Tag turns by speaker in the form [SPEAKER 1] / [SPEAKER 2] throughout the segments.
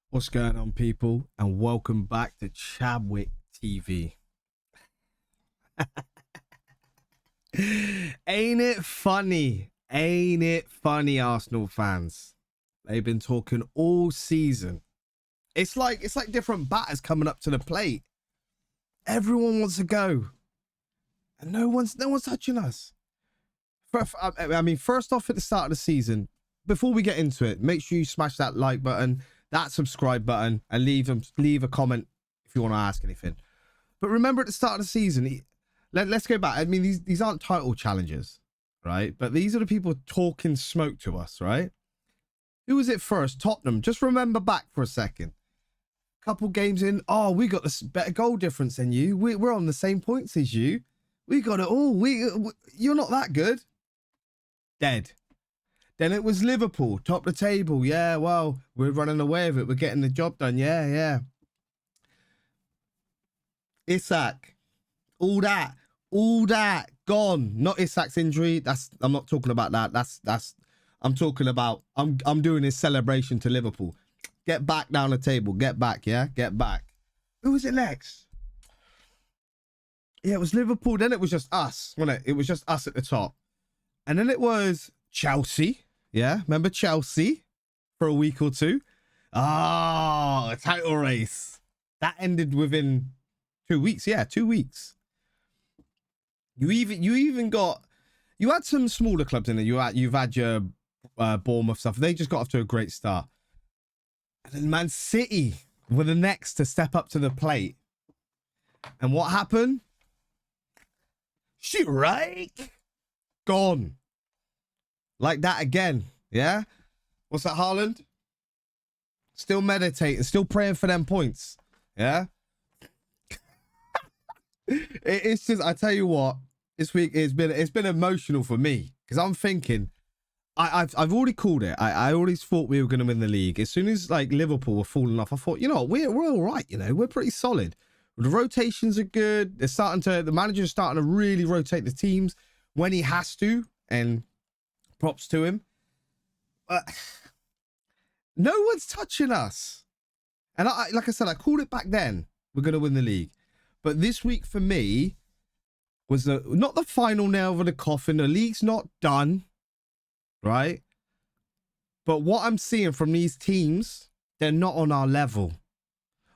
[SPEAKER 1] What's going on, people, and welcome back to Chadwick TV. Ain't it funny? Ain't it funny, Arsenal fans? They've been talking all season. It's like different batters coming up to the plate. Everyone wants to go, and no one's touching us. First off, at the start of the season, before we get into it, make sure you smash that like button, that subscribe button, and leave a comment if you want to ask anything. But remember, at the start of the season, let's go back. I mean, these aren't title challenges, right? But these are the people talking smoke to us, right? Who was it first? Tottenham. Just remember back for a second. Couple games in, oh, we got this better goal difference than you. We're on the same points as you. We got it all. You're not that good. Dead. Then it was Liverpool, top of the table. Yeah, well, we're running away with it. We're getting the job done. Yeah. Isak, all that gone. Not Isak's injury. I'm not talking about that. I'm talking about. I'm doing his celebration to Liverpool. Get back down the table. Get back. Yeah, get back. Who was it next? Yeah, it was Liverpool. Then it was just us, wasn't it? It was just us at the top, and then it was Chelsea. Yeah, remember Chelsea for a week or two? Ah, a title race. That ended within 2 weeks. Yeah, 2 weeks. You had some smaller clubs in there. You've had your Bournemouth stuff. They just got off to a great start. And then Man City were the next to step up to the plate. And what happened? Shoot, right? Gone. Like that again, yeah? What's that, Haaland? Still meditating, still praying for them points, yeah? It's just, I tell you what, this week it's been emotional for me because I'm thinking, I've already called it. I always thought we were going to win the league. As soon as like Liverpool were falling off, I thought, you know, we're all right. You know, we're pretty solid. The rotations are good. The manager's starting to really rotate the teams when he has to, and props to him. But no one's touching us. And like I said, I called it back then. We're going to win the league. But this week for me was not the final nail of the coffin. The league's not done, right? But what I'm seeing from these teams, they're not on our level.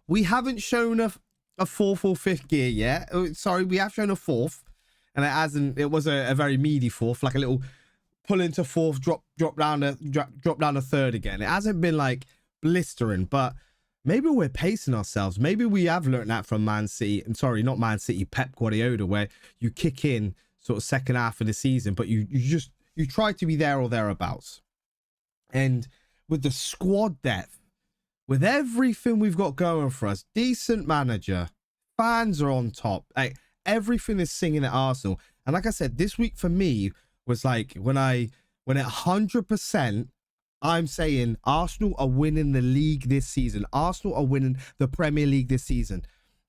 [SPEAKER 1] We haven't shown a fourth or fifth gear yet. Sorry, we have shown a fourth. And it was a very meaty fourth, like a little pull into fourth, drop down to third again. It hasn't been like blistering, but maybe we're pacing ourselves. Maybe we have learned that from Man City. And sorry, not Man City, Pep Guardiola, where you kick in sort of second half of the season, but you try to be there or thereabouts. And with the squad depth, with everything we've got going for us, decent manager, fans are on top. Like, everything is singing at Arsenal. And like I said, this week for me was like when at 100%, I'm saying Arsenal are winning the league this season. Arsenal are winning the Premier League this season.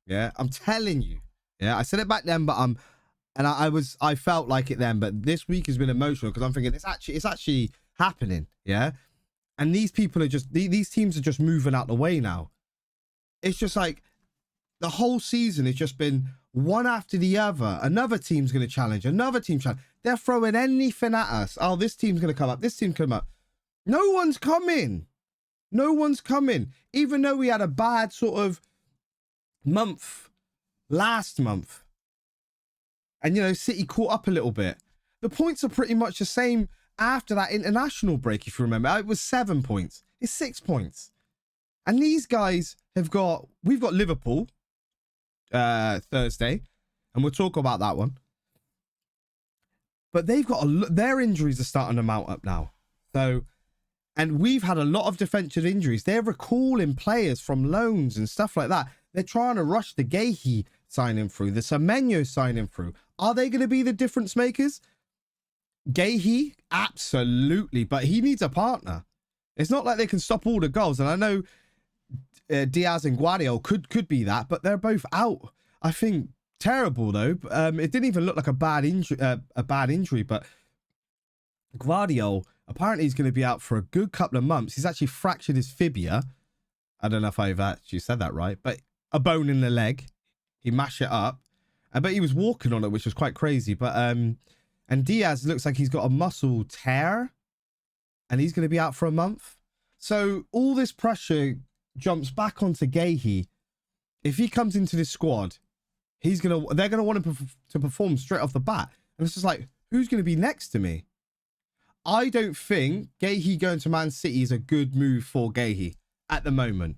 [SPEAKER 1] Yeah, I'm telling you. Yeah, I said it back then, but I felt like it then. But this week has been emotional because I'm thinking it's actually happening. Yeah, and these people are these teams are just moving out the way now. It's just like the whole season has just been one after the other. Another team's going to challenge. Another team challenge. They're throwing anything at us. Oh, this team's going to come up. This team's come up. No one's coming. No one's coming. Even though we had a bad sort of month last month. And, you know, City caught up a little bit. The points are pretty much the same after that international break, if you remember. It was 7 points. It's 6 points. And these guys we've got Liverpool Thursday, and we'll talk about that one. But they've got their injuries are starting to mount up now. So, and we've had a lot of defensive injuries. They're recalling players from loans and stuff like that. They're trying to rush the Gahey signing through, the Semenyo signing through. Are they going to be the difference makers? Gahey, absolutely, but he needs a partner. It's not like they can stop all the goals, and I know Diaz and Guardiola could be that, but they're both out. I think terrible though. It didn't even look like a bad injury, but Guardiola apparently he's going to be out for a good couple of months. He's actually fractured his fibula. I don't know if I've actually said that right, but a bone in the leg. He mashed it up. I bet he was walking on it, which was quite crazy. But and Diaz looks like he's got a muscle tear, and he's going to be out for a month. So all this pressure jumps back onto Guehi. If he comes into this squad, they're gonna want him to perform straight off the bat. And it's just like, who's going to be next to me? I don't think Guehi going to Man City is a good move for Guehi at the moment.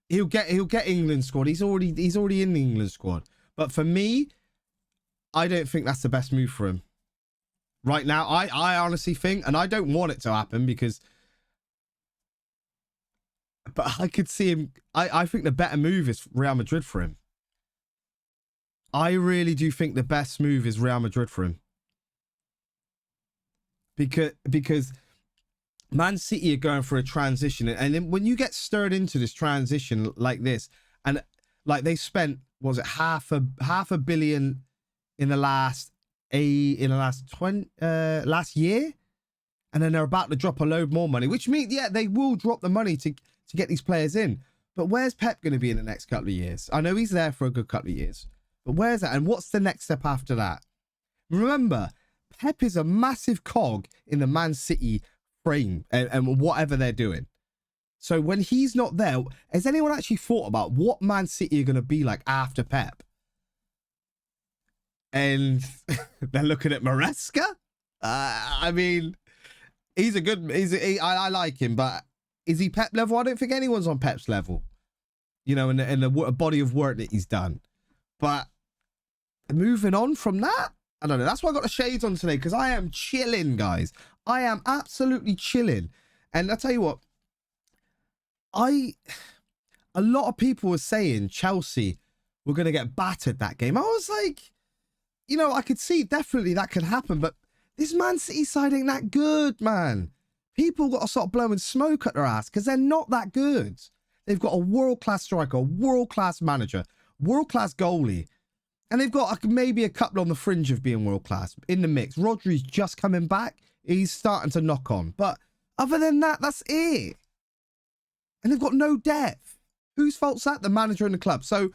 [SPEAKER 1] He'll get England squad. He's already in the England squad. But for me, I don't think that's the best move for him. Right now, I honestly think, and I don't want it to happen because, but I could see him. I think the better move is Real Madrid for him. I really do think the best move is Real Madrid for him. Because Man City are going for a transition. And then when you get stirred into this transition like this, and like they spent, was it half a billion in the last year? And then they're about to drop a load more money, which means, yeah, they will drop the money to get these players in. But where's Pep going to be in the next couple of years? I know he's there for a good couple of years. But where's that? And what's the next step after that? Remember, Pep is a massive cog in the Man City frame and whatever they're doing. So when he's not there, has anyone actually thought about what Man City are going to be like after Pep? And they're looking at Maresca. I mean, I like him, but is he Pep level? I don't think anyone's on Pep's level. You know, in the body of work that he's done. But moving on from that, I don't know. That's why I got the shades on today, because I am chilling, guys. I am absolutely chilling. And I tell you what, a lot of people were saying Chelsea were going to get battered that game. I was like, you know, I could see definitely that could happen, but this Man City side ain't that good, man. People got to stop blowing smoke at their ass because they're not that good. They've got a world-class striker, a world-class manager, world-class goalie. And they've got maybe a couple on the fringe of being world-class in the mix. Rodri's just coming back. He's starting to knock on. But other than that, that's it. And they've got no depth. Whose fault's that? The manager and the club. So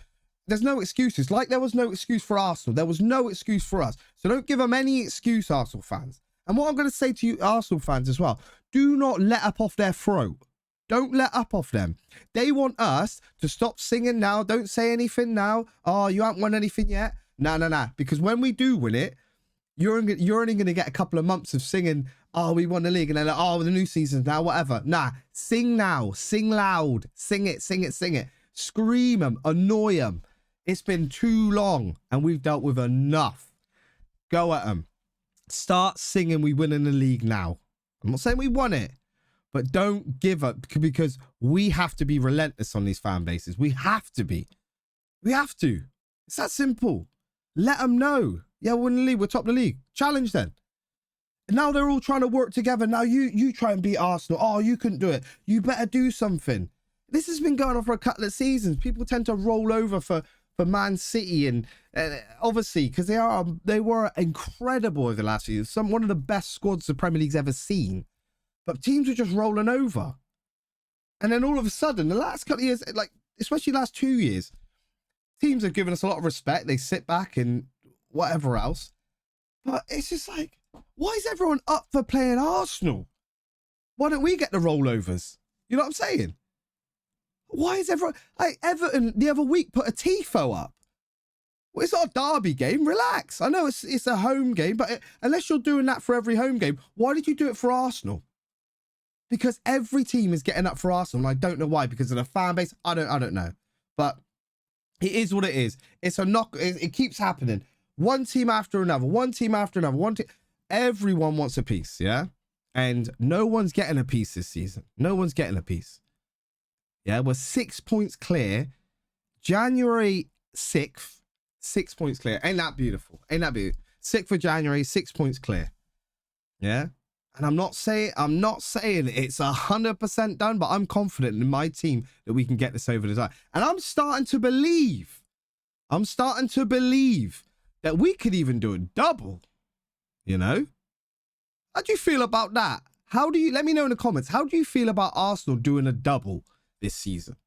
[SPEAKER 1] there's no excuses. Like there was no excuse for Arsenal. There was no excuse for us. So don't give them any excuse, Arsenal fans. And what I'm going to say to you, Arsenal fans as well, do not let up off their throat. Don't let up off them. They want us to stop singing now. Don't say anything now. Oh, you haven't won anything yet. Nah. Because when we do win it, you're only going to get a couple of months of singing, oh, we won the league. And then, oh, the new season's now, whatever. Nah, sing now. Sing loud. Sing it. Scream them. Annoy them. It's been too long and we've dealt with enough. Go at them. Start singing we win in the league now. I'm not saying we won it. But don't give up, because we have to be relentless on these fan bases. We have to be. We have to. It's that simple. Let them know. Yeah, we're in the league. We're top of the league. Challenge them. And now they're all trying to work together. Now you try and beat Arsenal. Oh, you couldn't do it. You better do something. This has been going on for a couple of seasons. People tend to roll over for Man City, and obviously because they were incredible over the last few years. One of the best squads the Premier League's ever seen. But teams are just rolling over. And then all of a sudden, the last couple of years, like, especially the last 2 years, teams have given us a lot of respect. They sit back and whatever else. But it's just like, why is everyone up for playing Arsenal? Why don't we get the rollovers? You know what I'm saying? Why is everyone... Like, Everton the other week put a TIFO up. Well, it's not a derby game. Relax. I know it's a home game, but unless you're doing that for every home game, why did you do it for Arsenal? Because every team is getting up for Arsenal, and I don't know why. Because of the fan base, I don't know. But it is what it is. It's a knock. It keeps happening. One team after another. One team after another. Everyone wants a piece, yeah? And no one's getting a piece this season. No one's getting a piece. Yeah, we're 6 points clear. January 6th, 6 points clear. Ain't that beautiful? Ain't that beautiful? 6th of January, 6 points clear. Yeah? And I'm not saying it's 100% done, but I'm confident in my team that we can get this over the line. And I'm starting to believe that we could even do a double. You know? How do you feel about that? Let me know in the comments. How do you feel about Arsenal doing a double this season?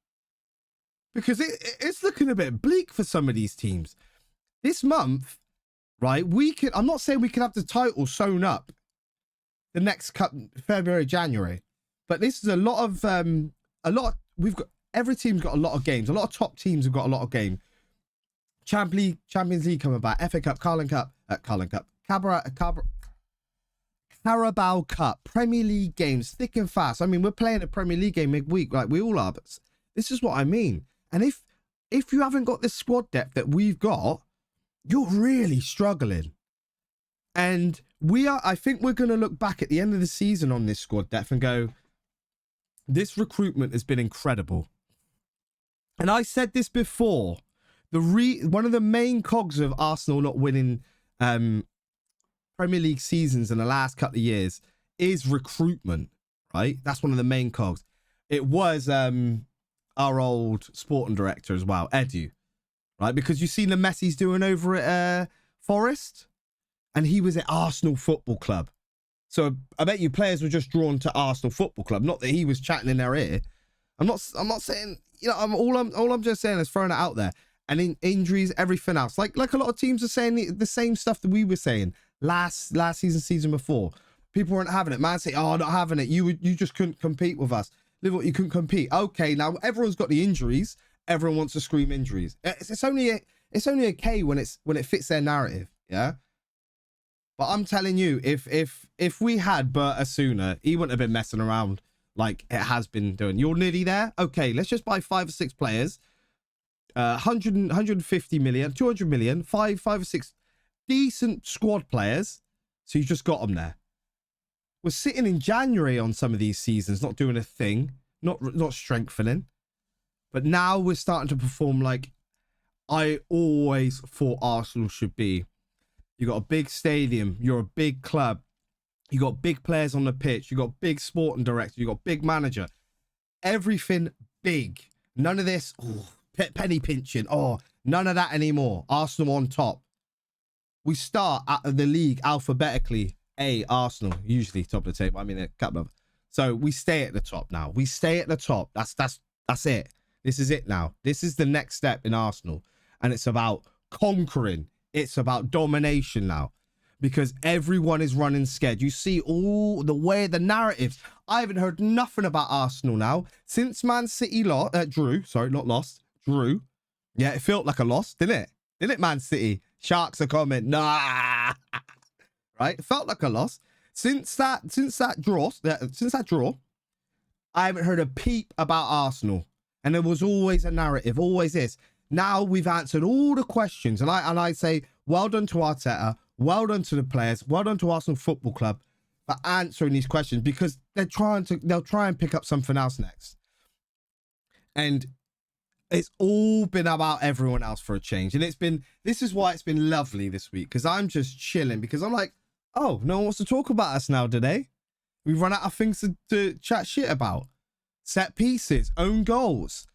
[SPEAKER 1] because it's looking a bit bleak for some of these teams. This month, right, I'm not saying we can have the title sewn up the next February, January, but this is we've got, every team's got a lot of games. A lot of top teams have got a lot of games. Champions League coming back, FA Cup, Carabao Cup, Premier League games, thick and fast. I mean, we're playing a Premier League game midweek, like we all are, but this is what I mean. And if you haven't got the squad depth that we've got, you're really struggling. And I think we're going to look back at the end of the season on this squad depth and go, this recruitment has been incredible. And I said this before, one of the main cogs of Arsenal not winning Premier League seasons in the last couple of years is recruitment, right? That's one of the main cogs. It was our old sporting director as well, Edu, right? Because you've seen the mess he's doing over at Forest, and he was at Arsenal Football Club. So I bet you players were just drawn to Arsenal Football Club, not that he was chatting in their ear. I'm not saying, you know, all I'm just saying is throwing it out there. And in injuries, everything else, like a lot of teams are saying the same stuff that we were saying last season before. People weren't having it. Man City, not having it. You just couldn't compete with us. Liverpool, you couldn't compete. Okay, now everyone's got the injuries. Everyone wants to scream injuries. It's only okay when it fits their narrative, yeah. But I'm telling you, if we had Berta sooner, he wouldn't have been messing around like it has been doing. You're nearly there. Okay, let's just buy 5 or 6 players. 150 million, 200 million, 5 or 6 decent squad players. So you just got them there. We're sitting in January on some of these seasons, not doing a thing, not strengthening. But now we're starting to perform like I always thought Arsenal should be. You got a big stadium. You're a big club. You got big players on the pitch. You got big sporting director. You got big manager. Everything big. None of this penny pinching. None of that anymore. Arsenal on top. We start at the league alphabetically. Arsenal usually top of the table. I mean, a couple of. So we stay at the top now. We stay at the top. That's it. This is it now. This is the next step in Arsenal, and it's about conquering. It's about domination now, because everyone is running scared. You see all the way the narratives. I haven't heard nothing about Arsenal now since Man City drew. Sorry, not lost. Drew. Yeah, it felt like a loss, didn't it? Didn't it, Man City? Sharks are coming. Nah. Right? It felt like a loss. Since that draw, I haven't heard a peep about Arsenal. And there was always a narrative, always this. Now we've answered all the questions, and I say, well done to Arteta, well done to the players, well done to Arsenal Football Club for answering these questions, because they'll try and pick up something else next. And it's all been about everyone else for a change. And this is why it's been lovely this week, because I'm just chilling, because I'm like, oh, no one wants to talk about us now, do they? We've run out of things to chat shit about. Set pieces, own goals.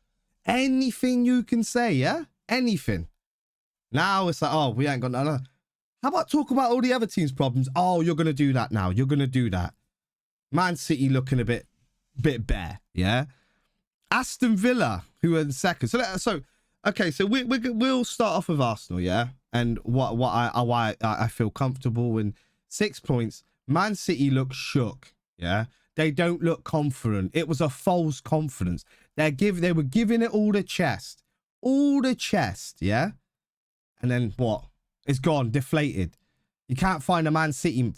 [SPEAKER 1] Anything you can say, yeah? Anything. Now it's like, oh, we ain't got none. How about talk about all the other teams' problems? Oh, you're going to do that now. You're going to do that. Man City looking a bit bare, yeah? Aston Villa, who are in second. So we'll start off with Arsenal, yeah? And why I feel comfortable in 6 points. Man City look shook, yeah? They don't look confident. It was a false confidence. They were giving it all the chest, yeah. And then what? It's gone, deflated. You can't find a Man City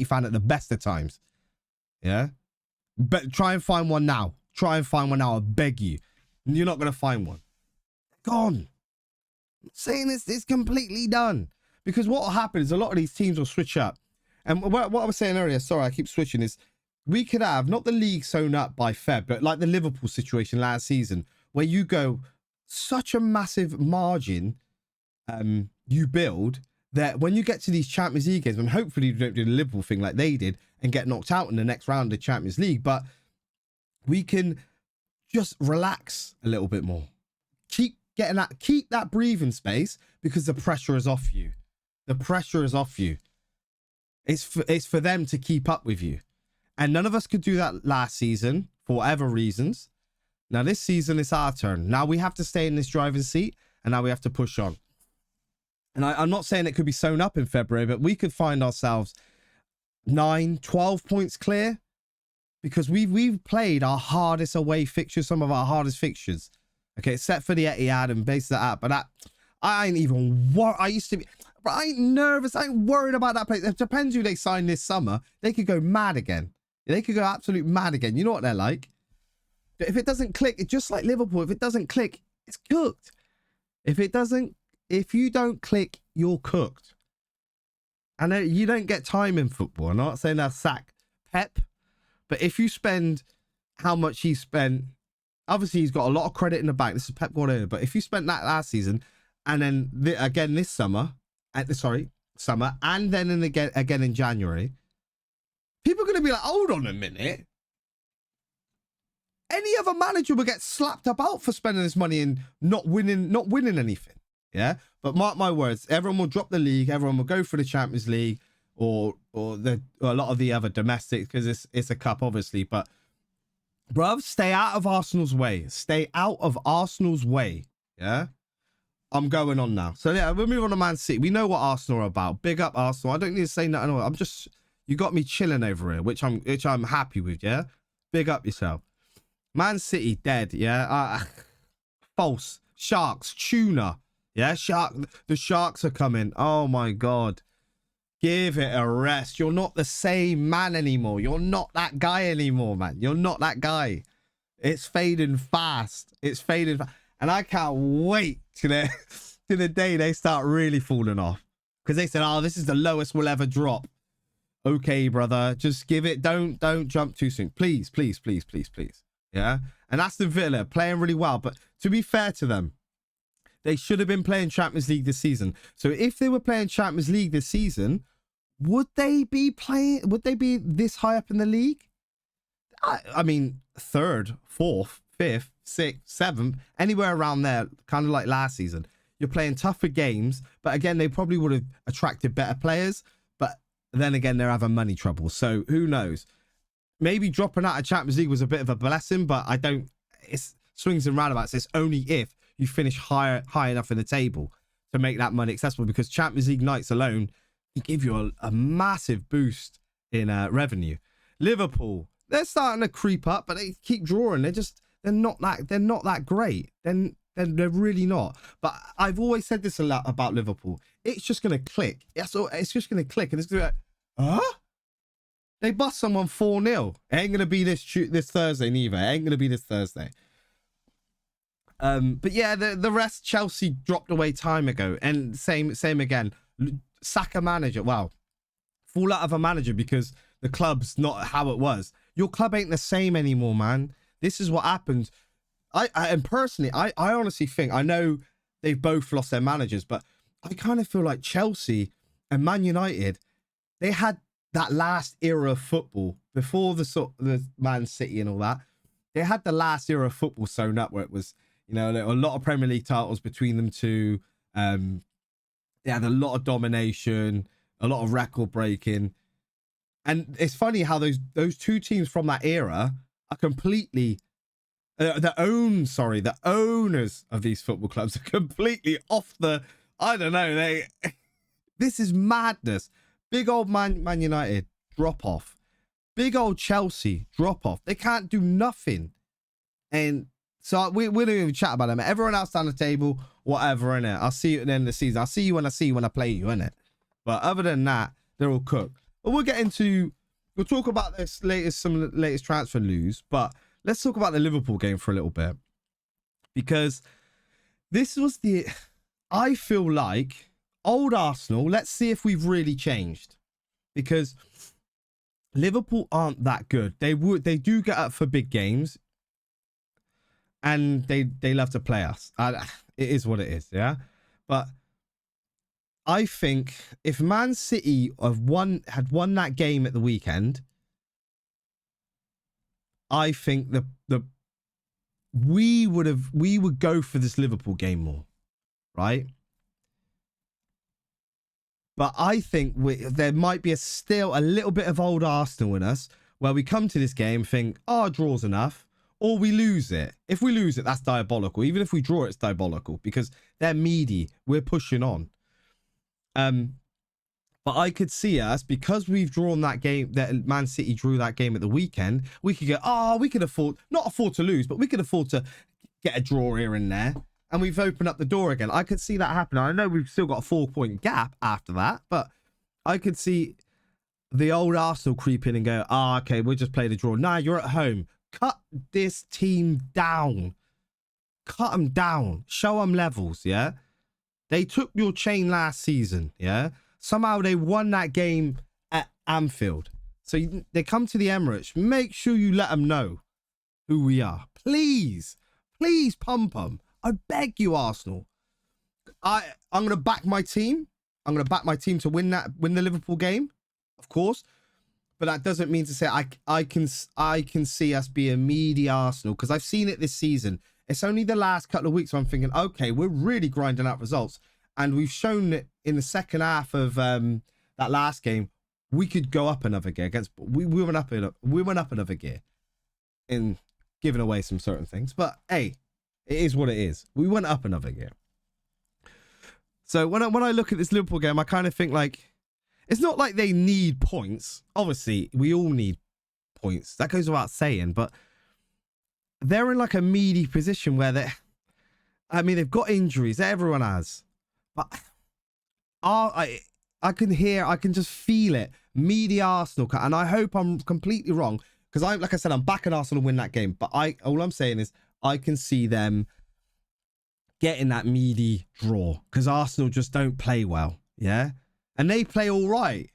[SPEAKER 1] fan at the best of times, yeah. But try and find one now. I beg you. You're not gonna find one. Gone. I'm saying it's completely done, because what will happen is a lot of these teams will switch up. And what I was saying earlier, sorry, I keep switching, is we could have not the league sewn up by Feb, but like the Liverpool situation last season, where you go such a massive margin you build that when you get to these Champions League games, and hopefully you don't do the Liverpool thing like they did and get knocked out in the next round of the Champions League, but we can just relax a little bit more. Keep that breathing space, because the pressure is off you. The pressure is off you. It's for them to keep up with you. And none of us could do that last season for whatever reasons. Now this season it's our turn. Now we have to stay in this driving seat, and now we have to push on. And I'm not saying it could be sewn up in February, but we could find ourselves 9, 12 points clear, because we've played our hardest away fixtures, some of our hardest fixtures. Okay, except for the Etihad and base that out. But that, I ain't even worried. I used to be, but I ain't nervous. I ain't worried about that place. It depends who they sign this summer. They could go mad again. They could go absolute mad again. You know what they're like. If it doesn't click, it's just like Liverpool. If it doesn't click, it's cooked. If you don't click, you're cooked. And you don't get time in football. I'm not saying that sack Pep, but if you spend how much he spent, obviously he's got a lot of credit in the bank. This is Pep Guardiola, but if you spent that last season, and then again this summer, and then again in January, people are going to be like, hold on a minute. Any other manager would get slapped about for spending this money and not winning anything. Yeah, but mark my words, everyone will drop the league. Everyone will go for the Champions League or a lot of the other domestics, because it's a cup, obviously. But bruv, stay out of Arsenal's way. Stay out of Arsenal's way. Yeah, I'm going on now. So yeah, we'll move on to Man City. We know what Arsenal are about. Big up Arsenal. I don't need to say nothing. I'm just, you got me chilling over here, which I'm happy with. Yeah, big up yourself. Man City dead. Yeah, false. Sharks, tuna. Yeah, the Sharks are coming. Oh my God. Give it a rest. You're not the same man anymore. You're not that guy anymore, man. You're not that guy. It's fading fast. It's fading fast. And I can't wait to the day they start really falling off. Because they said, oh, this is the lowest we'll ever drop. Okay, brother. Just give it. Don't jump too soon. Please, please, please, please, please. Yeah. And Aston Villa playing really well. But to be fair to them, they should have been playing Champions League this season. So if they were playing Champions League this season, would they be this high up in the league? I mean, 3rd, 4th, 5th, 6th, 7th, anywhere around there, kind of like last season. You're playing tougher games, but again, they probably would have attracted better players. But then again, they're having money trouble. So who knows? Maybe dropping out of Champions League was a bit of a blessing, but it's swings and roundabouts. It's only if you finish high enough in the table to make that money accessible, because Champions League nights alone can give you a massive boost in revenue. Liverpool, they're starting to creep up, but they keep drawing. They're not that great. They're really not. But I've always said this a lot about Liverpool. It's just gonna click. It's just gonna click, and it's gonna be like, huh? They bust someone 4-0. It ain't gonna be this Thursday neither. It ain't gonna be this Thursday. But yeah, the rest, Chelsea dropped away time ago, and same again. Sack a manager. Well, fall out of a manager because the club's not how it was. Your club ain't the same anymore, man. This is what happened. And personally, I honestly think, I know they've both lost their managers, but I kind of feel like Chelsea and Man United, they had that last era of football before the Man City and all that. They had the last era of football sewn up where it was, you know, a lot of Premier League titles between them two. They had a lot of domination, a lot of record breaking. And it's funny how those two teams from that era are completely, the owners of these football clubs are completely off the, I don't know, this is madness. Big old Man United, drop off. Big old Chelsea, drop off. They can't do nothing. And so we don't even chat about them. Everyone else down the table, whatever, innit? I'll see you at the end of the season. I'll see you when I play you, innit? But other than that, they're all cooked. But we'll talk about some of the latest transfer news, but let's talk about the Liverpool game for a little bit. Because this was I feel like old Arsenal, let's see if we've really changed. Because Liverpool aren't that good. They do get up for big games. And they love to play us. It is what it is, yeah? But I think if Man City had won that game at the weekend, I think we would go for this Liverpool game more, right? But I think there might be still a little bit of old Arsenal in us where we come to this game and think, oh, draw's enough. or we lose it. If we lose it, that's diabolical. Even if we draw it, it's diabolical because they're meaty. We're pushing on. But I could see us, because we've drawn that game, that Man City drew that game at the weekend, we could go, oh, we could afford, not afford to lose, but we could afford to get a draw here and there. And we've opened up the door again. I could see that happening. I know we've still got a 4-point gap after that, but I could see the old Arsenal creep in and go, oh, okay, we'll just play the draw. Nah, you're at home. Cut this team down. Cut them down. Show them levels, yeah? They took your chain last season, yeah? Somehow they won that game at Anfield. So they come to the Emirates. Make sure you let them know who we are. Please. Please pump them. I beg you, Arsenal. I'm going to back my team. I'm going to back my team to win the Liverpool game, of course. But that doesn't mean to say I can see us be a meaty Arsenal, because I've seen it this season. It's only the last couple of weeks where I'm thinking, okay, we're really grinding out results. And we've shown it in the second half of that last game. We could go up another gear against. We went up another gear in giving away some certain things. But hey, it is what it is. We went up another gear. So when I look at this Liverpool game, I kind of think like, it's not like they need points. Obviously, we all need points. That goes without saying. But they're in like a meaty position where they've got injuries. Everyone has. But I can just feel it. Meaty Arsenal. And I hope I'm completely wrong. Because like I said, I'm backing Arsenal to win that game. But all I'm saying is I can see them getting that meaty draw. Because Arsenal just don't play well. Yeah? And they play all right.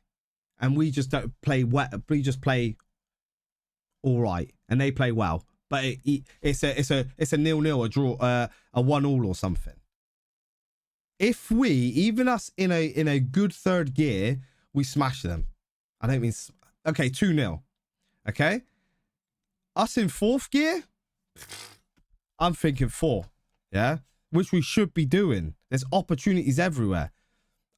[SPEAKER 1] And we just don't play well. We just play all right. And they play well. But it's a 0-0, a draw, a 1-1 or something. If we, even us in a good third gear, we smash them. I don't mean, okay, 2-0. Okay? Us in fourth gear, I'm thinking 4. Yeah? Which we should be doing. There's opportunities everywhere.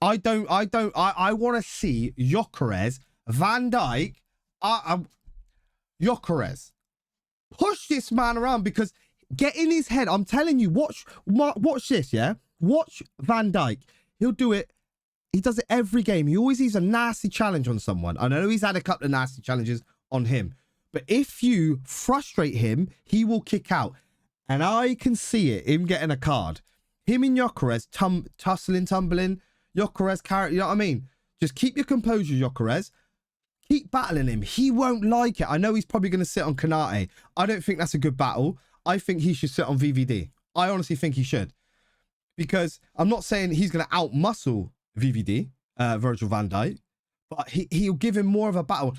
[SPEAKER 1] I want to see Gyökeres, Van Dijk, Gyökeres. Push this man around, because get in his head. I'm telling you, watch this, yeah? Watch Van Dijk. He'll do it. He does it every game. He always needs a nasty challenge on someone. I know he's had a couple of nasty challenges on him. But if you frustrate him, he will kick out. And I can see it, him getting a card. Him and Gyökeres tumbling. Gyökeres carrot, you know what I mean? Just keep your composure, Gyökeres. Keep battling him. He won't like it. I know he's probably going to sit on Konate. I don't think that's a good battle. I think he should sit on VVD. I honestly think he should. Because I'm not saying he's going to out-muscle VVD, Virgil van Dijk, but he'll give him more of a battle.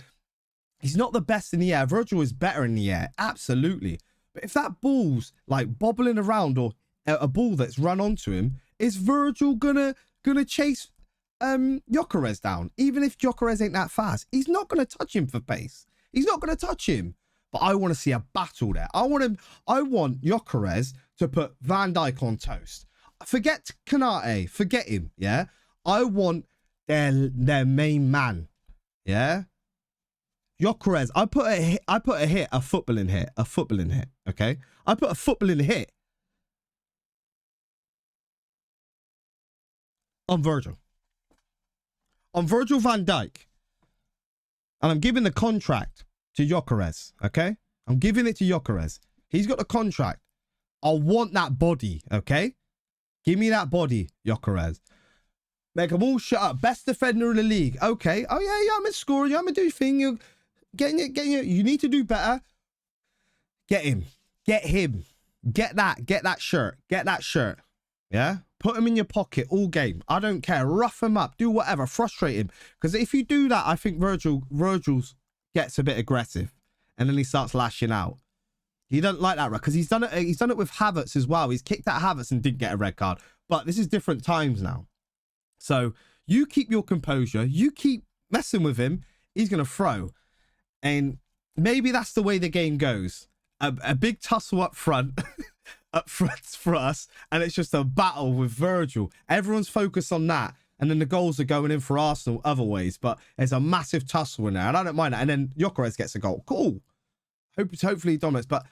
[SPEAKER 1] He's not the best in the air. Virgil is better in the air. Absolutely. But if that ball's like bobbling around, or a ball that's run onto him, is Virgil gonna chase Gyökeres down? Even if Gyökeres ain't that fast, he's not gonna touch him for pace. He's not gonna touch him. But I want to see a battle there. I want Gyökeres to put Van Dijk on toast. Forget Konate. Forget him. Yeah. I want their main man. Yeah. Gyökeres. I put a hit, a footballing hit. Okay. I put a footballing hit on Virgil. On Virgil van Dijk. And I'm giving the contract to Gyökeres. Okay. I'm giving it to Gyökeres. He's got the contract. I want that body. Okay. Give me that body, Gyökeres. Make them all shut up. Best defender in the league. Okay. Oh, yeah, I'm a scorer. I'm going to do your thing. You're getting it. You need to do better. Get him. Get him. Get that shirt. Get that shirt. Yeah? Put him in your pocket all game. I don't care. Rough him up. Do whatever. Frustrate him. Because if you do that, I think Virgil's gets a bit aggressive. And then he starts lashing out. He doesn't like that, because he's done it with Havertz as well. He's kicked at Havertz and didn't get a red card. But this is different times now. So you keep your composure. You keep messing with him. He's going to throw. And maybe that's the way the game goes. A big tussle up front. Up front for us. And it's just a battle with Virgil. Everyone's focused on that. And then the goals are going in for Arsenal other ways. But there's a massive tussle in there. And I don't mind that. And then Gyökeres gets a goal. Cool. Hopefully he dominates. But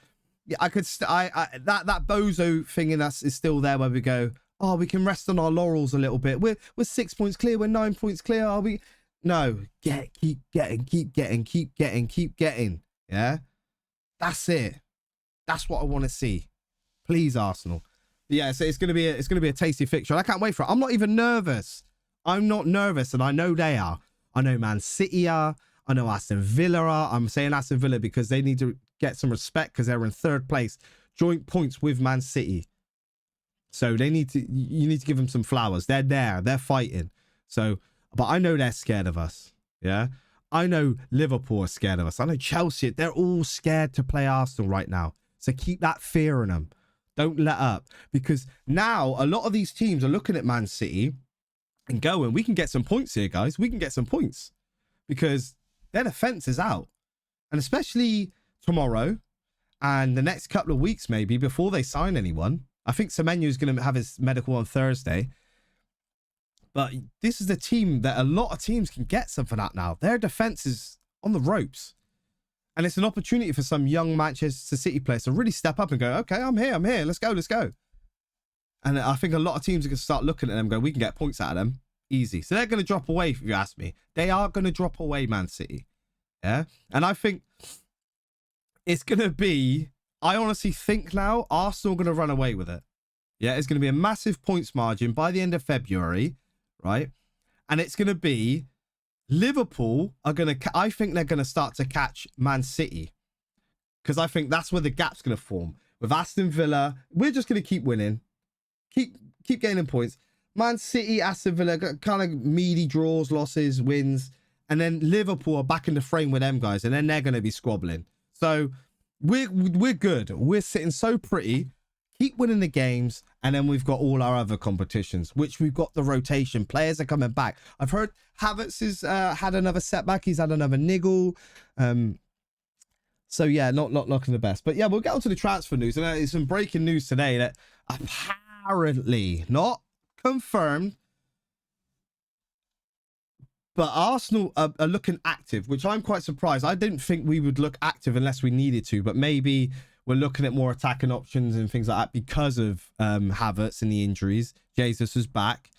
[SPEAKER 1] yeah, I could, that bozo thing in us is still there where we go, oh, we can rest on our laurels a little bit. We're 6 points clear. We're 9 points clear. Are we? No, keep getting. Yeah, that's it. That's what I want to see. Please, Arsenal. But yeah, so it's gonna be a tasty fixture. I can't wait for it. I'm not even nervous. I'm not nervous, and I know they are. I know Man City are. I know Aston Villa are. I'm saying Aston Villa because they need to get some respect because they're in 3rd place, joint points with Man City. So you need to give them some flowers. They're there. They're fighting. So, but I know they're scared of us. Yeah. I know Liverpool are scared of us. I know Chelsea. They're all scared to play Arsenal right now. So keep that fear in them. Don't let up. Because now a lot of these teams are looking at Man City and going, we can get some points here, guys. We can get some points. Because their defense is out. And especially tomorrow and the next couple of weeks, maybe, before they sign anyone. I think Semenyo is going to have his medical on Thursday. But this is the team that a lot of teams can get something at now. Their defense is on the ropes. And it's an opportunity for some young Manchester City players to really step up and go, okay, I'm here. Let's go. And I think a lot of teams are going to start looking at them and go, we can get points out of them. Easy. So they're going to drop away, if you ask me. They are going to drop away, Man City. Yeah. And I think it's going to be, I honestly think now, Arsenal are going to run away with it. Yeah. It's going to be a massive points margin by the end of February. Right. And it's going to be Liverpool are going to, I think they're going to start to catch Man City. Because I think that's where the gap's going to form. With Aston Villa, we're just going to keep winning. Keep gaining points. Man City, Aston Villa, kind of meaty draws, losses, wins. And then Liverpool are back in the frame with them guys. And then they're going to be squabbling. So we're good. We're sitting so pretty. Keep winning the games. And then we've got all our other competitions, which we've got the rotation. Players are coming back. I've heard Havertz has had another setback. He's had another niggle. So yeah, not looking the best. But yeah, we'll get on to the transfer news. And there's some breaking news today that apparently, not confirmed, but Arsenal are looking active, which I'm quite surprised. I didn't think we would look active unless we needed to, but maybe we're looking at more attacking options and things like that because of Havertz and the injuries. Jesus is back.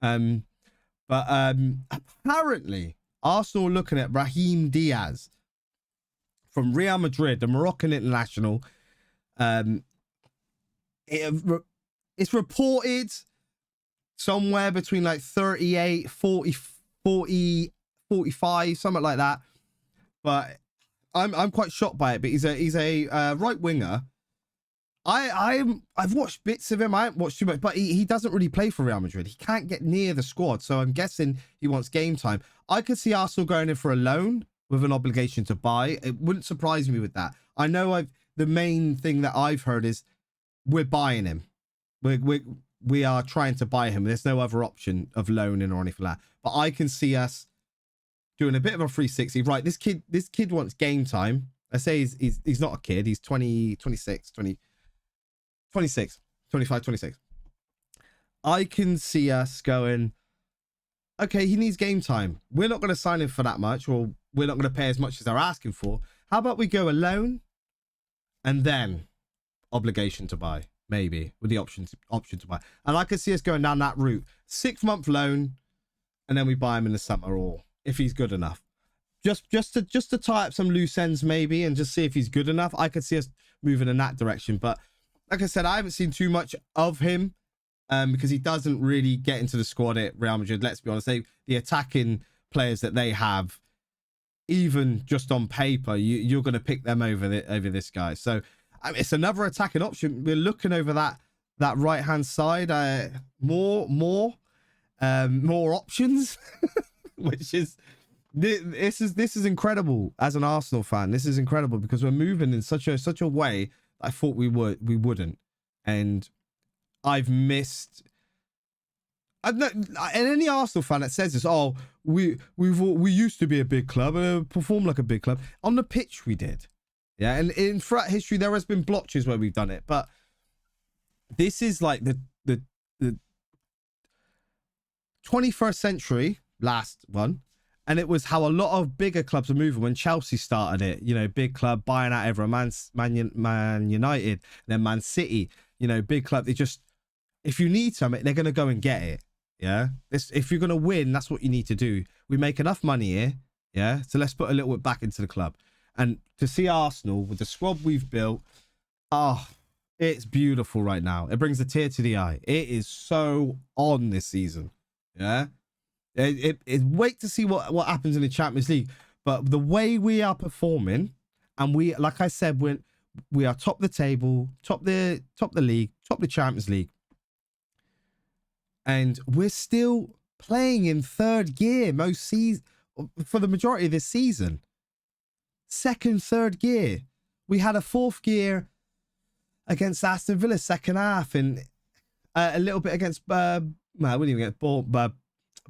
[SPEAKER 1] But apparently, Arsenal are looking at Brahim Diaz from Real Madrid, the Moroccan international. It's reported somewhere between like 38, 40, 45, something like that. But I'm quite shocked by it. But he's a right winger. I've watched bits of him. I haven't watched too much, but he doesn't really play for Real Madrid. He can't get near the squad, so I'm guessing he wants game time. I could see Arsenal going in for a loan with an obligation to buy. It wouldn't surprise me with that. I know the main thing that I've heard is we're buying him. We are trying to buy him. There's no other option of loaning or anything like that. But I can see us doing a bit of a 360. Right, this kid wants game time. I say he's not a kid. He's 20, 26, 20, 26, 25, 26. I can see us going, okay, he needs game time. We're not going to sign him for that much, or we're not going to pay as much as they're asking for. How about we go a loan and then obligation to buy? Maybe with the option to buy. And I could see us going down that route. 6-month loan, and then we buy him in the summer, or if he's good enough. Just to tie up some loose ends maybe, and just see if he's good enough. I could see us moving in that direction. But like I said, I haven't seen too much of him because he doesn't really get into the squad at Real Madrid. Let's be honest, the attacking players that they have, even just on paper, you're going to pick them over this guy. So it's another attacking option. We're looking over that right hand side. More options, which is this is incredible as an Arsenal fan. This is incredible because we're moving in such a way I thought we wouldn't, and I've missed. And any Arsenal fan that says this, oh, we used to be a big club and perform like a big club on the pitch, we did. Yeah, and in throughout history, there has been blotches where we've done it, but this is like the 21st century, last one, And it was how a lot of bigger clubs are moving when Chelsea started it. You know, big club buying out everyone. Man United, then Man City. You know, big club. They just, if you need something, they're going to go and get it. Yeah. If you're going to win, that's what you need to do. We make enough money here. Yeah. So let's put a little bit back into the club. And to see Arsenal with the squad we've built, it's beautiful right now. It brings a tear to the eye. It is so on this season. Yeah. Wait to see what happens in the Champions League. But the way we are performing, and we, like I said, we are top the table, top the league, top the Champions League. And we're still playing in third gear for the majority of this season. Second, third gear. We had a fourth gear against Aston Villa second half, and a little bit against we didn't even get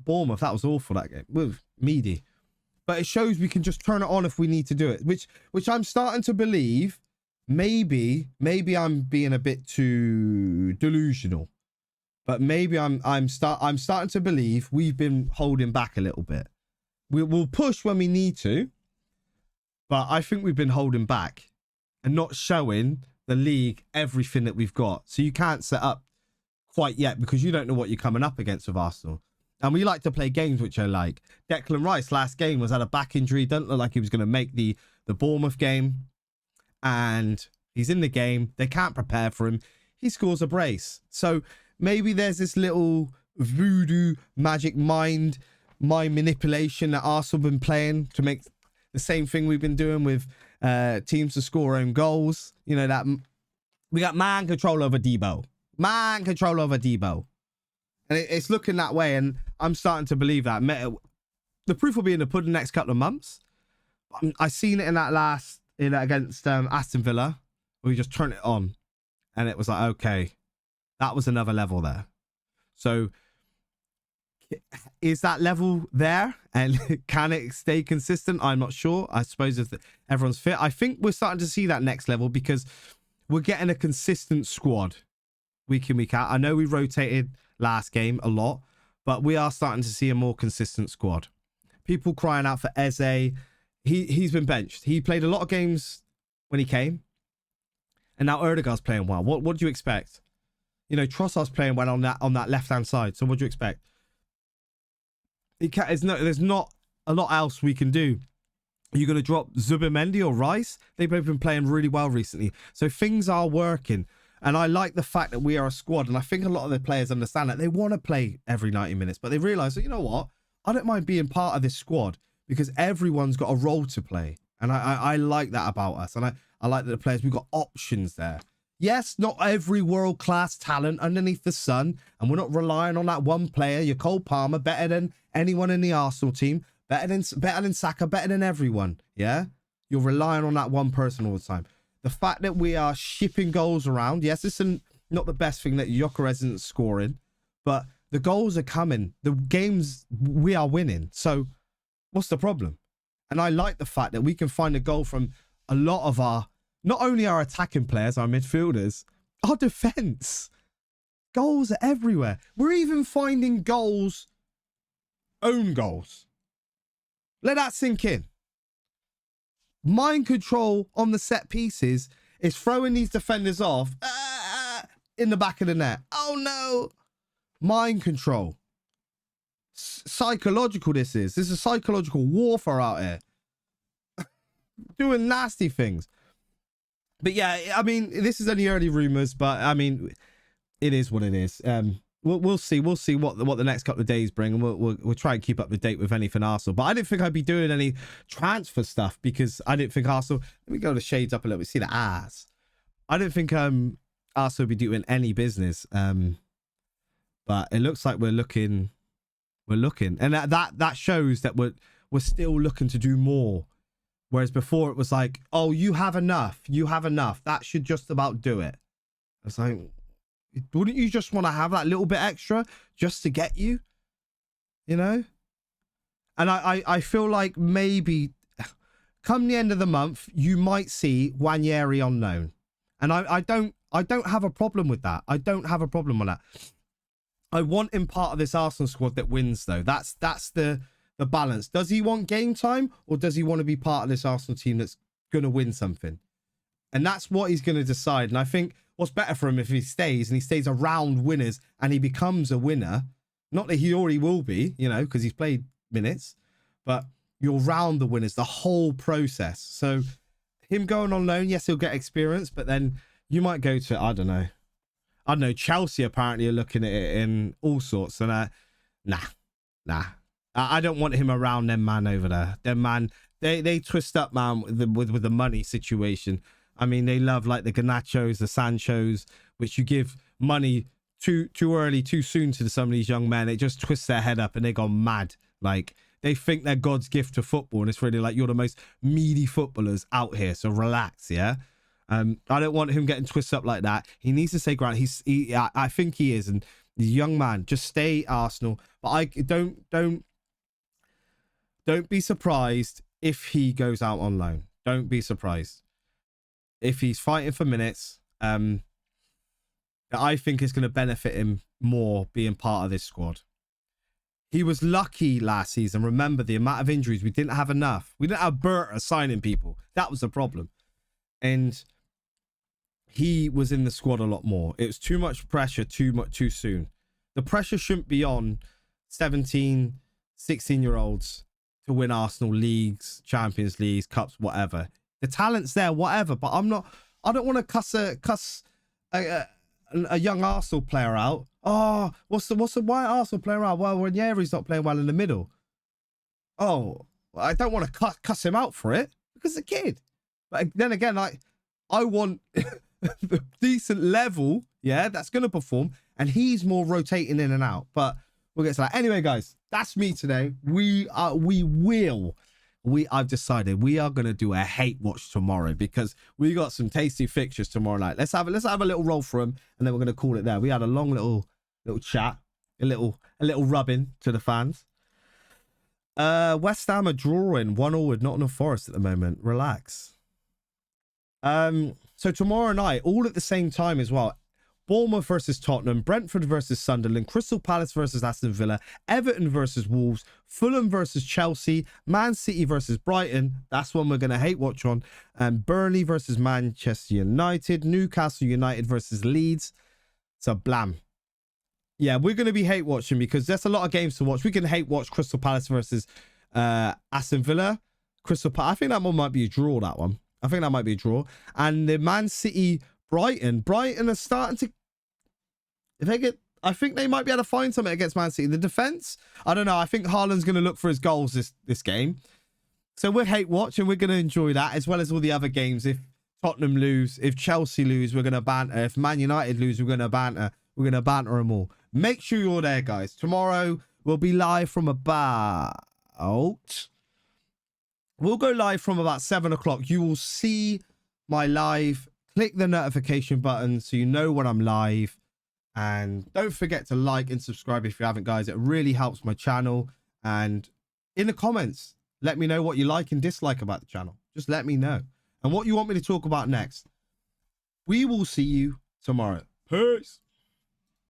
[SPEAKER 1] Bournemouth. That was awful, that game. Meaty. But it shows we can just turn it on if we need to do it, which I'm starting to believe. Maybe I'm being a bit too delusional, but maybe I'm starting to believe we've been holding back a little bit. We'll push when we need to, but I think we've been holding back and not showing the league everything that we've got. So you can't set up quite yet because you don't know what you're coming up against with Arsenal. And we like to play games which I like. Declan Rice last game was had a back injury. Doesn't look like he was going to make the Bournemouth game. And he's in the game. They can't prepare for him. He scores a brace. So maybe there's this little voodoo magic mind manipulation that Arsenal have been playing to make the same thing we've been doing with teams to score own goals. You know, that we got man control over Debo. Man control over Debo. And it's looking that way, and I'm starting to believe that. The proof will be in the pudding next couple of months. I seen it in that against Aston Villa, where we just turned it on, and it was like, okay, that was another level there. So, is that level there, and can it stay consistent? I'm not sure. I suppose if everyone's fit, I think we're starting to see that next level because we're getting a consistent squad week in, week out. I know we rotated last game a lot, but we are starting to see a more consistent squad. People crying out for Eze. He's been benched. He played a lot of games when he came, and now Odegaard's playing well. What do you expect? You know, Trossard's playing well on that left hand side. So what do you expect? There's not a lot else we can do. Are you going to drop Zubimendi or Rice? They've both been playing really well recently, so things are working. And I like the fact that we are a squad. And I think a lot of the players understand that they want to play every 90 minutes, but they realize that, you know what? I don't mind being part of this squad because everyone's got a role to play. And I like that about us. And I like that the players, we've got options there. Yes, not every world-class talent underneath the sun. And we're not relying on that one player. Your Cole Palmer, better than anyone in the Arsenal team. Better than Saka, better than everyone. Yeah? You're relying on that one person all the time. The fact that we are shipping goals around, yes, it's not the best thing that Gyökeres isn't scoring, but the goals are coming. The games we are winning. So what's the problem? And I like the fact that we can find a goal from a lot of not only our attacking players, our midfielders, our defense. Goals are everywhere. We're even finding goals, own goals. Let that sink in. Mind control on the set pieces is throwing these defenders off in the back of the net. Oh no. Mind control. Psychological this is. This is psychological warfare out here. Doing nasty things. But yeah, I mean, this is only early rumors, but I mean, it is what it is. We'll see. We'll see what the next couple of days bring, and we'll try and keep up to date with anything Arsenal. But I didn't think I'd be doing any transfer stuff because I didn't think Arsenal. Let me go the shades up a little bit. See the ass. I didn't think Arsenal would be doing any business. But it looks like we're looking, and that shows that we're still looking to do more. Whereas before it was like, oh, you have enough. That should just about do it. It's like, wouldn't you just want to have that little bit extra just to get you? You know? And I feel like maybe come the end of the month, you might see Wanyeri on loan. And I don't have a problem with that. I don't have a problem with that. I want him part of this Arsenal squad that wins, though. That's the the balance. Does he want game time, or does he want to be part of this Arsenal team that's going to win something? And that's what he's going to decide. And I think what's better for him if he stays, and he stays around winners and he becomes a winner. Not that he already will be, you know, because he's played minutes, but you're around the winners, the whole process. So him going on loan, yes, he'll get experience, but then you might go to, I don't know, Chelsea apparently are looking at it in all sorts. And nah. I don't want him around them man over there. Them man, they twist up, man, with the money situation. I mean, they love like the Garnachos, the Sanchos, which you give money too early, too soon to some of these young men. It just twists their head up and they go mad. Like, they think they're God's gift to football, and it's really like, you're the most meaty footballers out here, so relax, yeah? I don't want him getting twisted up like that. He needs to stay grounded. I think he is, and he's a young man. Just stay Arsenal. But don't be surprised if he goes out on loan. Don't be surprised if he's fighting for minutes. I think it's going to benefit him more being part of this squad. He was lucky last season. Remember the amount of injuries. We didn't have enough. We didn't have Banter signing people. That was the problem. And he was in the squad a lot more. It was too much pressure too soon. The pressure shouldn't be on 17, 16-year-olds to win Arsenal leagues, Champions Leagues, cups, whatever. The talent's there, whatever. But I don't want to cuss a young Arsenal player out. Oh, what's the why Arsenal player out? Well, Ranieri's not playing well in the middle. Oh, I don't want to cuss him out for it because the kid. But then again, I want the decent level, yeah, that's going to perform, and he's more rotating in and out. But we'll get to that. Anyway, guys, that's me today. I've decided we are going to do a hate watch tomorrow because we got some tasty fixtures tomorrow night. Let's have a little roll for them, and then we're going to call it there. We had a long little chat, a little rubbing to the fans. West Ham are drawing 1-1 with Nottingham Forest at the moment. Relax. So tomorrow night, all at the same time as well. Bournemouth versus Tottenham, Brentford versus Sunderland, Crystal Palace versus Aston Villa, Everton versus Wolves, Fulham versus Chelsea, Man City versus Brighton. That's one we're going to hate watch on. And Burnley versus Manchester United, Newcastle United versus Leeds. So blam. Yeah, we're going to be hate watching because there's a lot of games to watch. We can hate watch Crystal Palace versus Aston Villa. Crystal Palace. I think that one might be a draw, that one. I think that might be a draw. And the Man City Brighton are starting to, I think they might be able to find something against Man City. The defense, I don't know. I think Haaland's going to look for his goals this game. So we'll hate watch and we're going to enjoy that, as well as all the other games. If Tottenham lose, if Chelsea lose, we're going to banter. If Man United lose, we're going to banter. We're going to banter them all. Make sure you're there, guys. Tomorrow we'll be live from about, we'll go live from about 7 o'clock. You will see my live. Click the notification button so you know when I'm live. And don't forget to like and subscribe if you haven't, guys. It really helps my channel. And in the comments, let me know what you like and dislike about the channel. Just let me know. And what you want me to talk about next. We will see you tomorrow. Peace.